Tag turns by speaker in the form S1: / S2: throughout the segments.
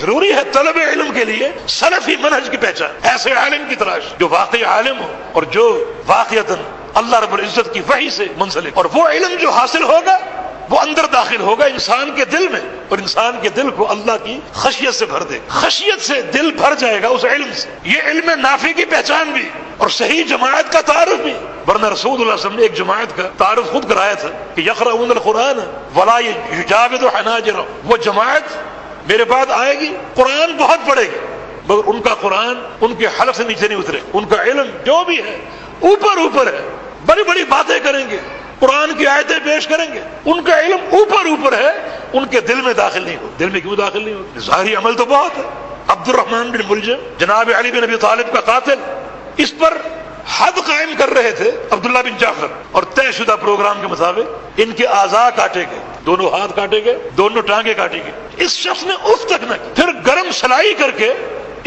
S1: ضروری ہے طلب علم کے لیے سلفی منہج کی پہچان، ایسے عالم کی تلاش جو واقعی عالم ہو اور جو واقعتاً اللہ رب العزت کی وحی سے منسلک، اور وہ علم جو حاصل ہوگا وہ اندر داخل ہوگا انسان کے دل میں، اور انسان کے دل کو اللہ کی خشیت سے بھر دے، خشیت سے دل بھر جائے گا اس علم سے۔ یہ علم نافع کی پہچان بھی اور صحیح جماعت کا تعارف بھی، ورنہ رسول اللہ صلی اللہ علیہ وسلم نے ایک جماعت کا تعارف خود کرایا تھا کہ یقرؤون القرآن ولا یجاوز حناجرهم، وہ جماعت میرے بعد آئے گی، قرآن بہت پڑھے گی، مگر ان کا قرآن ان کے حلق سے نیچے نہیں اترے، ان کا علم جو بھی ہے اوپر اوپر ہے، بڑی بڑی باتیں کریں گے، قرآن کی آیتیں پیش کریں گے، ان کا علم اوپر اوپر ہے، ان کے دل میں داخل نہیں ہو۔ دل میں کیوں داخل نہیں ہو؟ ظاہری عمل تو بہت ہے۔ عبد الرحمن بن ملجم جناب علی بن ابی طالب کا قاتل، اس پر حد قائم کر رہے تھے عبداللہ بن جعفر، اور طے شدہ پروگرام کے مطابق ان کے اعضاء کاٹے گئے، دونوں ہاتھ کاٹے گئے، دونوں ٹانگیں کاٹی گئی۔ اس شخص نے اف تک نہ کی، پھر گرم سلائی کر کے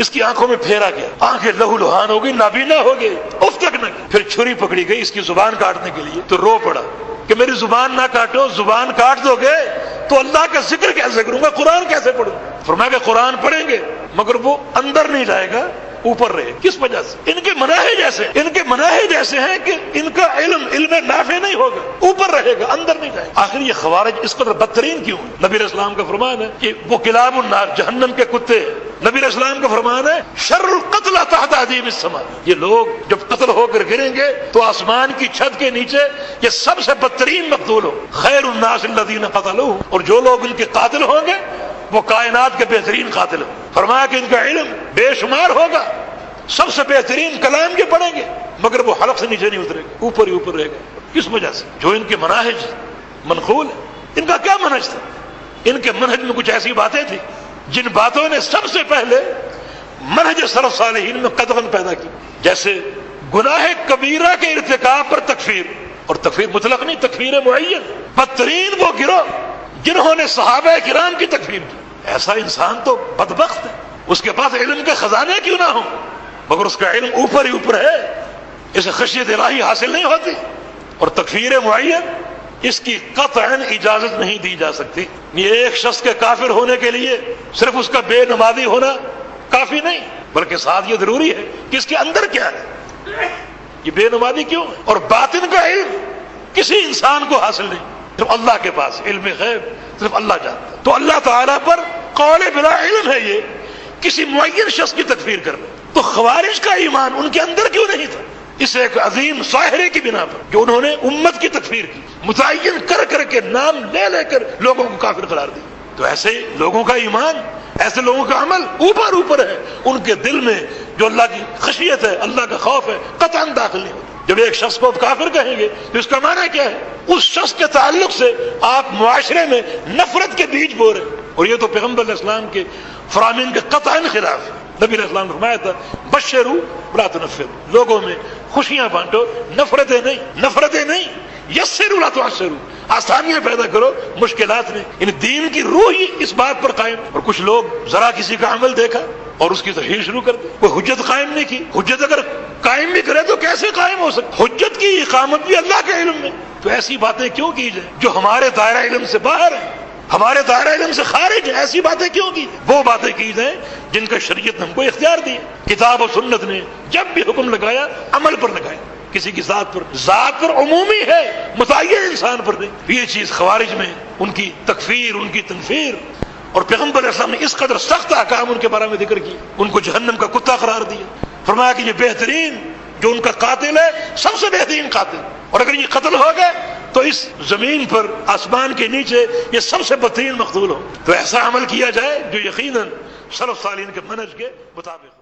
S1: اس کی آنکھوں میں پھیرا گیا، آنکھیں لہو لہان ہو گئی، نابینا ہو گئی، اف تک نہ کی۔ پھر چھری پکڑی گئی اس کی زبان کاٹنے کے لیے، تو رو پڑا کہ میری زبان نہ کاٹو، زبان کاٹ دو گے تو اللہ کا ذکر کیسے کروں گا، قرآن کیسے پڑھوں؟ فرمایا کہ قرآن پڑھیں گے مگر وہ اندر نہیں جائے گا، اوپر رہے۔ کس وجہ سے؟ ان کے مناہج ایسے ہیں کہ ان کا علم نافع نہیں ہوگا، اوپر رہے گا، اندر نہیں جائے گا۔ آخر یہ خوارج اس قدر بدترین کیوں ہے؟ نبی علیہ السلام کا فرمان ہے کہ وہ کلاب النار، جہنم کے کتے۔ نبی علیہ السلام کا فرمان ہے شر القتل تحت عدیم السماء، یہ لوگ جب قتل ہو کر گریں گے تو آسمان کی چھت کے نیچے یہ سب سے بدترین مقتول ہو۔ خیر الناس الذین قتلوہ، اور جو لوگ ان کے قاتل ہوں گے وہ کائنات کے بہترین قاتل ہیں۔ فرمایا کہ ان کا علم بے شمار ہوگا، سب سے بہترین کلام کے پڑھیں گے مگر وہ حلق سے نیچے نہیں اترے گا، اوپر ہی اوپر رہے گا۔ کس وجہ سے؟ جو ان کے مناہج منقول ہے۔ ان کا کیا منہج تھا؟ ان کے منہج میں کچھ ایسی باتیں تھیں جن باتوں نے سب سے پہلے منہج سلف صالحین میں قدغن پیدا کی، جیسے گناہ کبیرہ کے ارتکاب پر تکفیر، اور تکفیر مطلق نہیں، تکفیر معین۔ بدترین وہ گروہ جنہوں نے صحابہ کرام کی تکفیر کی۔ ایسا انسان تو بدبخت ہے، اس کے پاس علم کے خزانے کیوں نہ ہوں مگر اس کا علم اوپر ہی اوپر ہے، اسے خشیت الہی حاصل نہیں ہوتی۔ اور تکفیر معین اس کی قطعاً اجازت نہیں دی جا سکتی۔ یہ ایک شخص کے کافر ہونے کے لیے صرف اس کا بے نمازی ہونا کافی نہیں، بلکہ ساتھ یہ ضروری ہے کہ اس کے اندر کیا ہے، یہ بے نمازی کیوں ہے۔ اور باطن کا علم کسی انسان کو حاصل نہیں، صرف اللہ کے پاس علم غیب صرف اللہ جانتا ہے۔ تو اللہ تعالیٰ پر قول بلا علم ہے یہ کسی معین شخص کی تکفیر کرنا۔ تو خوارج کا ایمان ان کے اندر کیوں نہیں تھا؟ اس ایک عظیم ظاہرے کی بنا پر جو انہوں نے امت کی تکفیر کی، متعین کر کر کے نام لے لے کر لوگوں کو کافر قرار دی۔ تو ایسے لوگوں کا ایمان، ایسے لوگوں کا عمل اوپر اوپر ہے، ان کے دل میں جو اللہ کی خشیت ہے، اللہ کا خوف ہے، قطعاً داخل نہیں ہوتا۔ جب ایک شخص کو آپ کافر کہیں گے تو اس کا معنی کیا ہے؟ اس شخص کے تعلق سے آپ معاشرے میں نفرت کے بیج بو رہے ہیں، اور یہ تو پیغمبر علیہ السلام کے فرامین کے قطعاً خلاف ہے۔ نبی علیہ السلام نے فرمایا تھا بشروا ولا تنفروا، لوگوں میں خوشیاں بانٹو، نفرتیں نہیں، یسروا ولا تعسروا، آسانیاں پیدا کرو، مشکلات نہیں۔ ان دین کی روح ہی اس بات پر قائم۔ اور کچھ لوگ ذرا کسی کا عمل دیکھا اور اس کی تشہیر شروع کر دی، کوئی حجت قائم نہیں کی۔ حجت اگر قائم بھی کرے تو کیسے قائم ہو سکتی؟ حجت کی اقامت بھی اللہ کے علم میں۔ تو ایسی باتیں کیوں کی جائیں جو ہمارے دائرہ علم سے باہر ہیں، ہمارے دائرہ علم سے خارج ہیں؟ ایسی باتیں کیوں کی؟ وہ باتیں کی جائیں جن کا شریعت نے ہم کو اختیار دیا۔ کتاب و سنت نے جب بھی حکم لگایا عمل پر لگایا، کسی کی ذات پر عمومی ہے، متعین انسان پر نہیں۔ یہ چیز خوارج میں ان کی تکفیر، ان کی تنفیر، اور پیغمبر علیہ السلام نے اس قدر سخت احکام ان کے بارے میں ذکر کیا، ان کو جہنم کا کتا قرار دیا۔ فرمایا کہ یہ بہترین جو ان کا قاتل ہے، سب سے بہترین قاتل، اور اگر یہ قتل ہو گئے تو اس زمین پر آسمان کے نیچے یہ سب سے بدترین مقتول ہو۔ تو ایسا عمل کیا جائے جو یقیناً سلف صالحین کے منہج کے مطابق